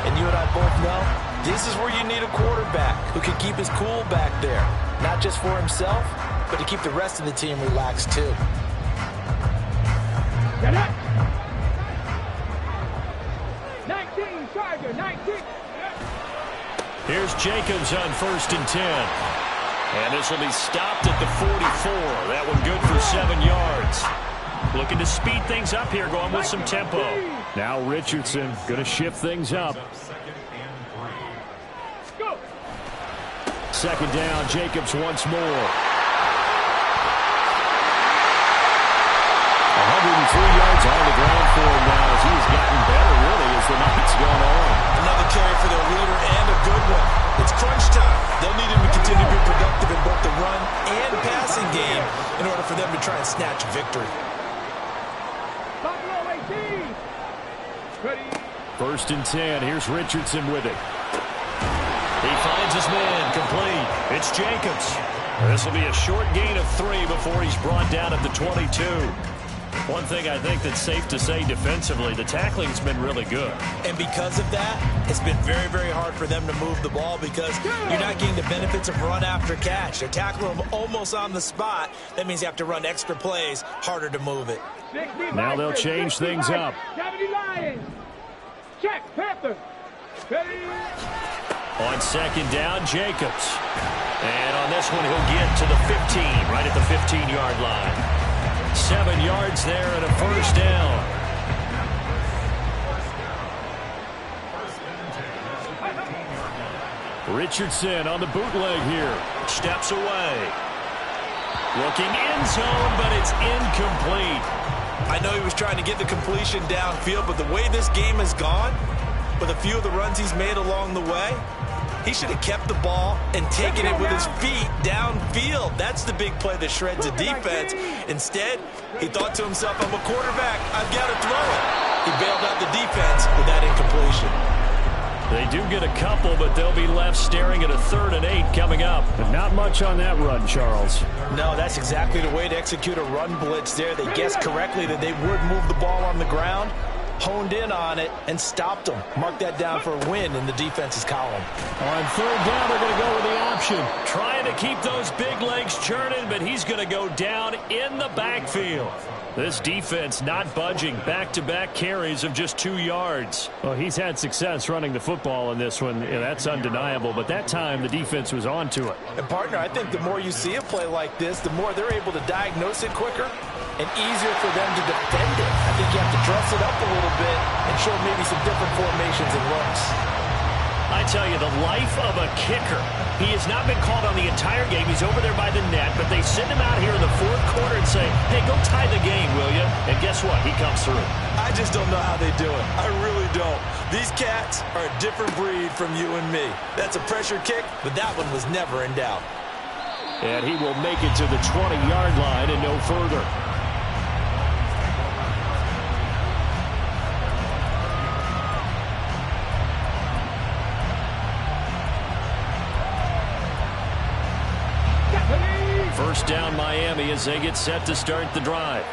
And you and I both know, this is where you need a quarterback who can keep his cool back there. Not just for himself, but to keep the rest of the team relaxed too. Get it. 19, Tiger, 19. Here's Jacobs on 1st and 10. And this will be stopped at the 44. That one good for 7 yards. Looking to speed things up here, going with some tempo. Now Richardson going to shift things up. 2nd down, Jacobs once more. 100 yards on the ground for him now as he's gotten better, really, as the night's gone on. Another carry for their leader and a good one. It's crunch time. They'll need him to continue to be productive in both the run and passing game in order for them to try and snatch victory. First and 10. Here's Richardson with it. He finds his man complete. It's Jacobs. This will be a short gain of 3 before he's brought down at the 22. One thing I think that's safe to say defensively, the tackling's been really good. And because of that, it's been very, very hard for them to move the ball because you're not getting the benefits of run after catch. They're tackling them almost on the spot. That means you have to run extra plays, harder to move it. Now they'll change things up. Check, Panther. On second down, Jacobs. And on this one, he'll get to the 15, right at the 15-yard line. 7 yards there and a first down. Richardson on the bootleg here. Steps away. Looking end zone, but it's incomplete. I know he was trying to get the completion downfield, but the way this game has gone, with a few of the runs he's made along the way, he should have kept the ball and taken it with his feet downfield. That's the big play that shreds a defense. Instead, he thought to himself, I'm a quarterback, I've got to throw it. He bailed out the defense with that incompletion. They do get a couple, but they'll be left staring at a 3rd and 8 coming up. But not much on that run, Charles. No, that's exactly the way to execute a run blitz there. They guessed correctly that they would move the ball on the ground, honed in on it, and stopped them. Mark that down for a win in the defense's column. On 3rd down, they're going to go with the option. Trying to keep those big legs churning, but he's going to go down in the backfield. This defense not budging. Back-to-back carries of just 2 yards. Well, he's had success running the football in this one. Yeah, that's undeniable. But that time, the defense was on to it. And, partner, I think the more you see a play like this, the more they're able to diagnose it quicker and easier for them to defend it. I think you have to dress it up a little bit and show maybe some different formations and looks. I tell you, the life of a kicker. He has not been called on the entire game. He's over there by the net, but they send him out here in the 4th quarter and say, hey, go tie the game, will you? And guess what? He comes through. I just don't know how they do it. I really don't. These cats are a different breed from you and me. That's a pressure kick, but that one was never in doubt. And he will make it to the 20-yard line and no further. First down Miami as they get set to start the drive.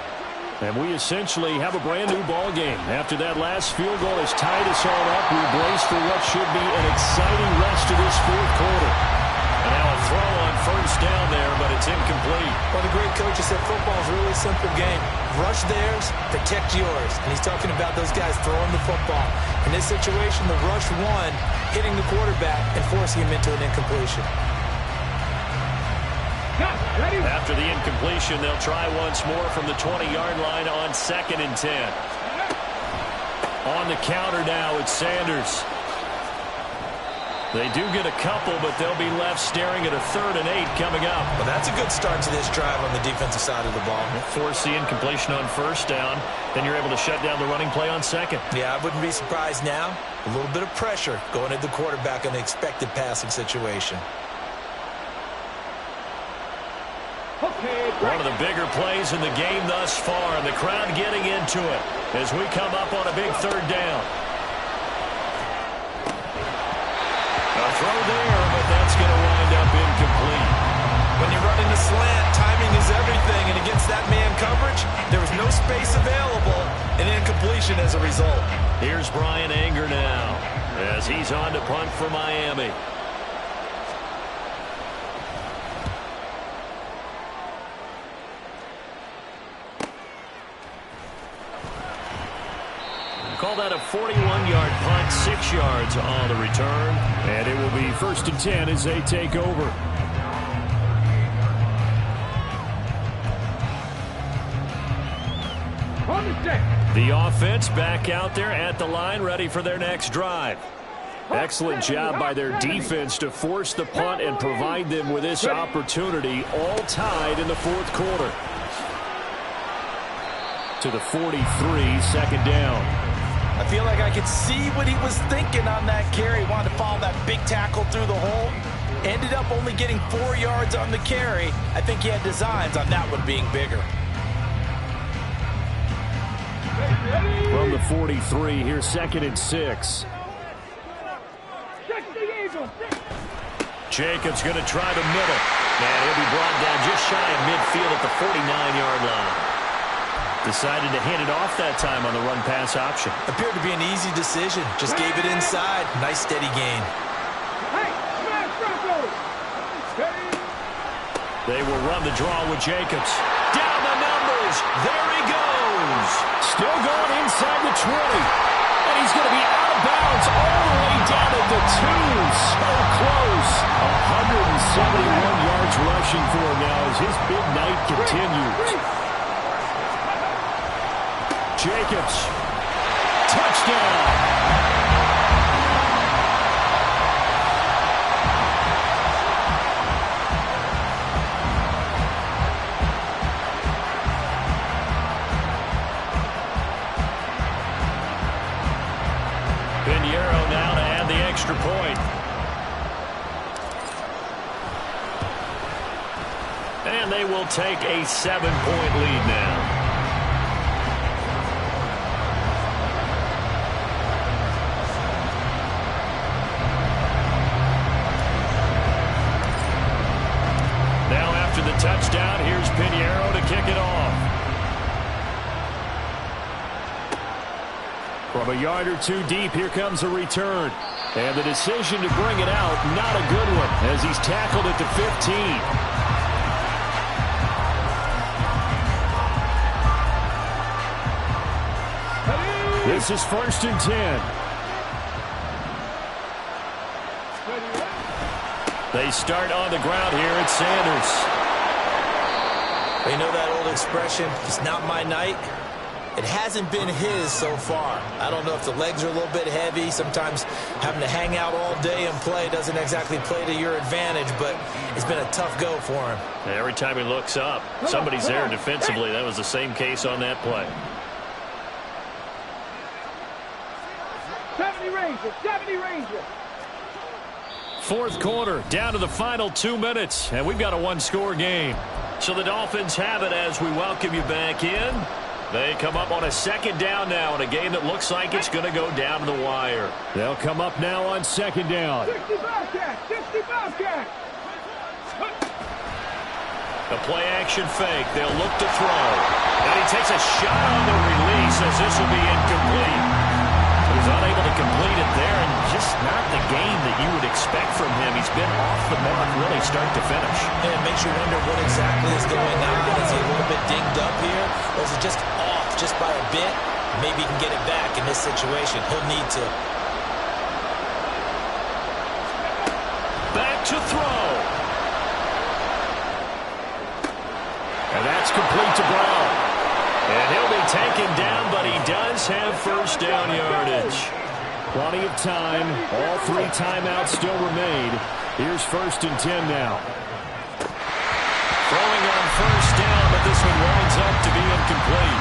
And we essentially have a brand new ball game. After that last field goal has tied us all up, we brace for what should be an exciting rest of this 4th quarter. And now a throw on first down there, but it's incomplete. Well, the great coach has said football is really a simple game. Rush theirs, protect yours. And he's talking about those guys throwing the football. In this situation, the rush won, hitting the quarterback and forcing him into an incompletion. After the incompletion, they'll try once more from the 20-yard line on 2nd and 10. On the counter now, it's Sanders. They do get a couple, but they'll be left staring at a 3rd and 8 coming up. Well, that's a good start to this drive on the defensive side of the ball. Force the incompletion on first down, then you're able to shut down the running play on 2nd. Yeah, I wouldn't be surprised now. A little bit of pressure going at the quarterback in the expected passing situation. One of the bigger plays in the game thus far, and the crowd getting into it as we come up on a big 3rd down. A throw there, but that's going to wind up incomplete. When you're running a slant, timing is everything, and against that man coverage, there was no space available, and incompletion as a result. Here's Brian Anger now as he's on to punt for Miami. Call that a 41-yard punt, 6 yards on the return. And it will be 1st and 10 as they take over. The offense back out there at the line, ready for their next drive. Excellent job by their defense to force the punt and provide them with this opportunity, all tied in the 4th quarter. to the 43, second down. I feel like I could see what he was thinking on that carry. Wanted to follow that big tackle through the hole. Ended up only getting 4 yards on the carry. I think he had designs on that one being bigger. From the 43, here's second and 6. Jacobs going to try the middle. And he'll be brought down just shy of midfield at the 49-yard line. Decided to hand it off that time on the run-pass option. Appeared to be an easy decision. Just gave it inside. Nice steady gain. They will run the draw with Jacobs. Down the numbers. There he goes. Still going inside the 20. And he's going to be out of bounds all the way down at the 2. So close. 171 yards rushing for him now as his big night continues. Jacobs. Touchdown. Now to add the extra point. And they will take a 7-point lead now. Now after the touchdown, here's Pinheiro to kick it off. From a yard or two deep, here comes a return. And the decision to bring it out, not a good one, as he's tackled at the 15. This is 1st and 10. They start on the ground here at Sanders. You know that old expression, it's not my night? It hasn't been his so far. I don't know if the legs are a little bit heavy. Sometimes having to hang out all day and play doesn't exactly play to your advantage, but it's been a tough go for him. Every time he looks up, somebody's there defensively. That was the same case on that play. 70 Rangers, 70 Rangers. Fourth quarter, down to the final 2 minutes, and we've got a one-score game. So the Dolphins have it as we welcome you back in. They come up on a second down now in a game that looks like it's going to go down to the wire. They'll come up now on second down. 60 Bobcats, 60 Bobcats. The play-action fake. They'll look to throw. And he takes a shot on the release as this will be incomplete. He's unable to complete it there, and just not the game that you would expect from him. He's been off the mark really start to finish. And it makes you wonder what exactly is going on. Is he a little bit dinged up here? Or is it just off just by a bit? Maybe he can get it back in this situation. He'll need to. Back to throw. And that's complete to Brown. And he'll be taken down, but he does have first down yardage. Plenty of time. All 3 timeouts still remain. Here's 1st and 10 now. Throwing on first down, but this one winds up to be incomplete.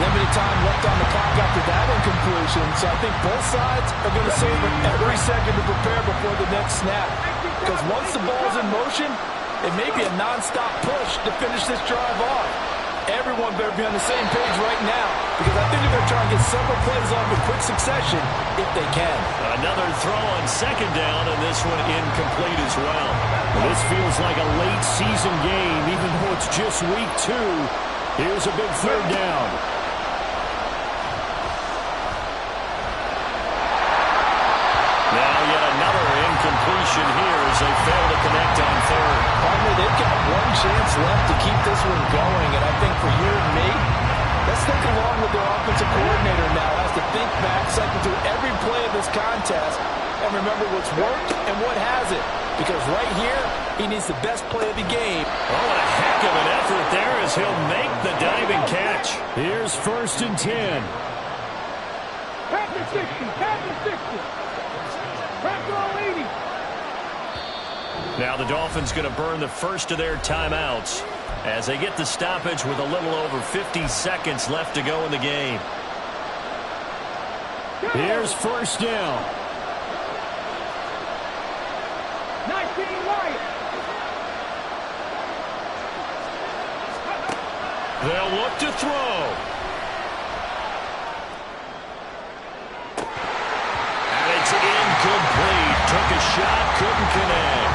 Limited time left on the clock after that incompletion, so I think both sides are going to savor every second to prepare before the next snap. Because once the ball's in motion, it may be a non-stop push to finish this drive off. Everyone better be on the same page right now, because I think they're going to try and get several plays off in quick succession if they can. Another throw on second down, and this one incomplete as well. This feels like a late season game, even though it's just week 2. Here's a big third down. Now yet another incompletion here as they fail to connect on third. Finally, they've got one chance left to keep this one going, and I think for you and me, let's think along with their offensive coordinator now. Has to think back, cycle through every play of this contest, and remember what's worked and what hasn't. Because right here, he needs the best play of the game. Oh, what a heck of an effort there as he'll make the diving catch. Here's 1st and 10. Pass the 60, pass the 60. Pass all 80. Now the Dolphins going to burn the first of their timeouts. as they get the stoppage with a little over 50 seconds left to go in the game. Here's first down. 19 right. They'll look to throw. And it's incomplete. Took a shot, couldn't connect.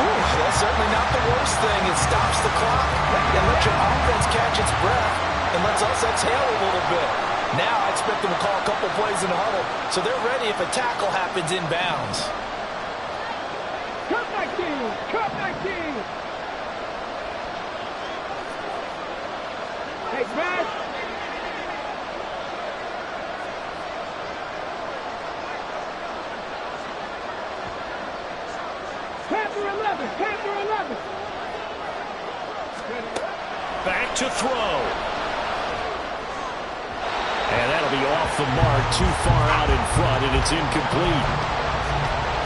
Ooh, that's certainly not the worst thing. It stops the clock and lets your offense catch its breath and lets us exhale a little bit. Now I expect them to call a couple plays in the huddle so they're ready if a tackle happens inbounds. Cut 19. Cut 19. Hey, Matt. Panther 11. Panther 11. Back to throw. And that'll be off the mark, too far out in front, and it's incomplete.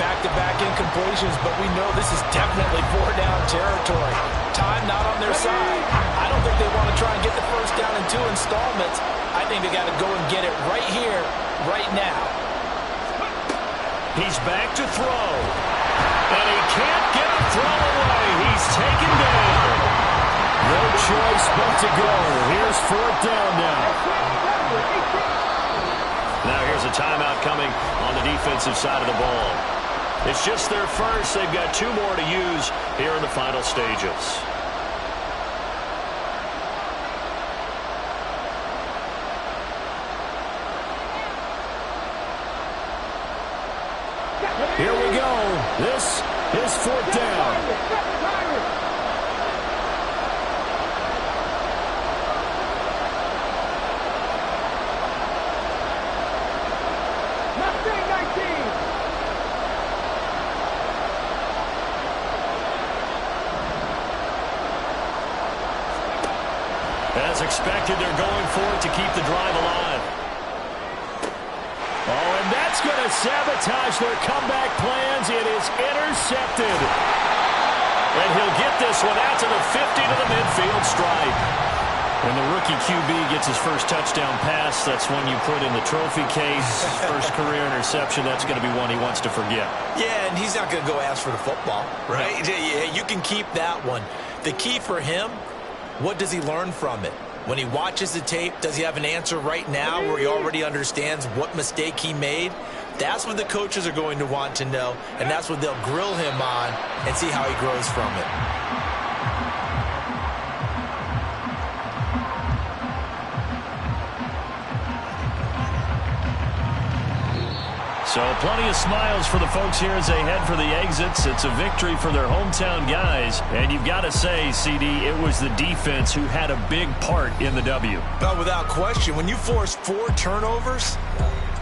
Back-to-back incompletions, but we know this is definitely four-down territory. Time not on their side. I don't think they want to try and get the first down in 2 installments. I think they got to go and get it right here, right now. He's back to throw. And he can't get a throw away. He's taken down. No choice but to go. Here's fourth down now. Now here's a timeout coming on the defensive side of the ball. It's just their first. They've got 2 more to use here in the final stages. Here we go. This is fourth down. As expected, they're going for it to keep the drive alive. Oh, and that's going to sabotage their comeback plans. It is intercepted. And he'll get this one out to the 50 to the midfield stripe. When the rookie QB gets his first touchdown pass, that's one you put in the trophy case. First career interception, that's going to be one he wants to forget. Yeah, and he's not going to go ask for the football, right? Yeah, you can keep that one. The key for him, what does he learn from it? When he watches the tape, does he have an answer right now where he already understands what mistake he made? That's what the coaches are going to want to know, and that's what they'll grill him on and see how he grows from it. So plenty of smiles for the folks here as they head for the exits. It's a victory for their hometown guys. And you've got to say, CD, it was the defense who had a big part in the W. But without question, when you force 4 turnovers,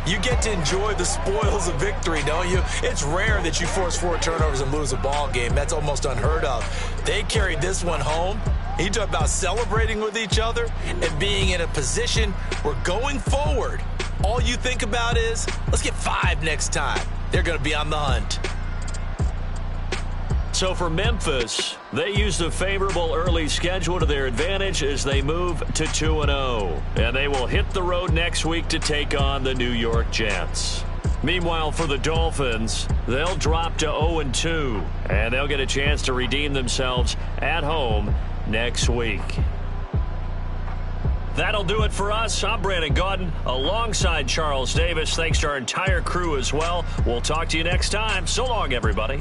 you get to enjoy the spoils of victory, don't you? It's rare that you force 4 turnovers and lose a ball game. That's almost unheard of. They carried this one home. You talk about celebrating with each other and being in a position where going forward, all you think about is, let's get 5 next time. They're going to be on the hunt. So for Memphis, they used a favorable early schedule to their advantage as they move to 2-0. And they will hit the road next week to take on the New York Jets. Meanwhile, for the Dolphins, they'll drop to 0-2. And they'll get a chance to redeem themselves at home next week. That'll do it for us. I'm Brandon Gaudin alongside Charles Davis. Thanks to our entire crew as well. We'll talk to you next time. So long, everybody.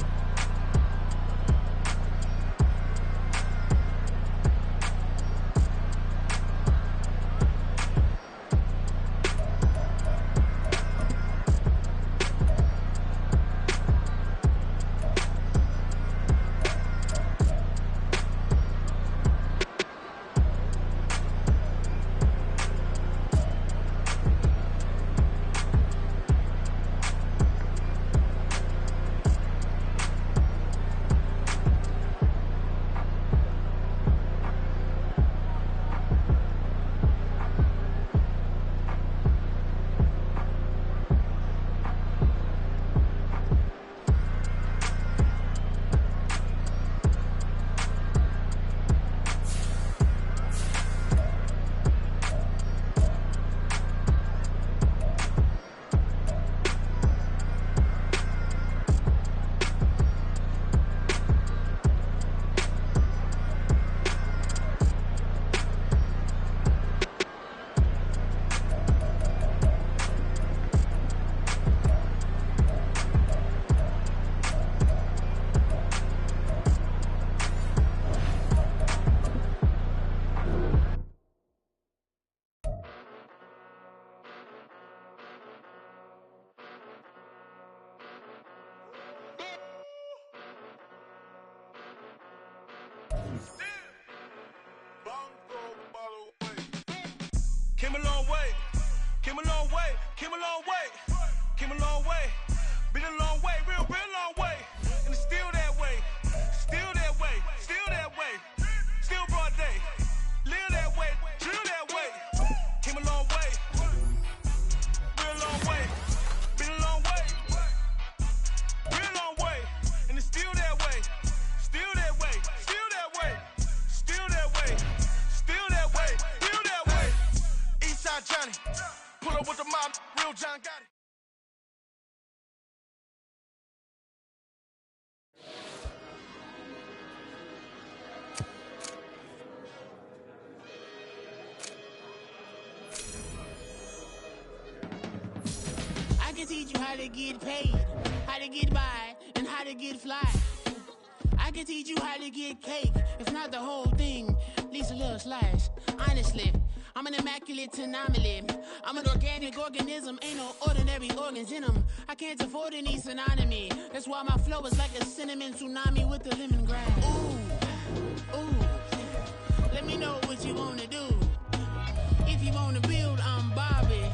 Came a long way, came a long way, came a long way, came a long way. Been a long way, real long way. And it's still that way, still that way, still that way. Still broad day, live that way, drill that way. Came a long way, real long way. Been a long way, real long way. And it's still that way, still that way, still that way, still that way, still that way, still that way. Eastside Johnny, pull up with the mob, real John got it. I can teach you how to get paid, how to get by, and how to get fly. I can teach you how to get cake, if not the whole thing, at least a little slice. Honestly, I'm an immaculate anomaly. I'm an organic organism, ain't no ordinary organs in them. I can't afford any synonymy. That's why my flow is like a cinnamon tsunami with the lemongrass. Ooh, ooh, let me know what you wanna do. If you wanna build, I'm Bobby.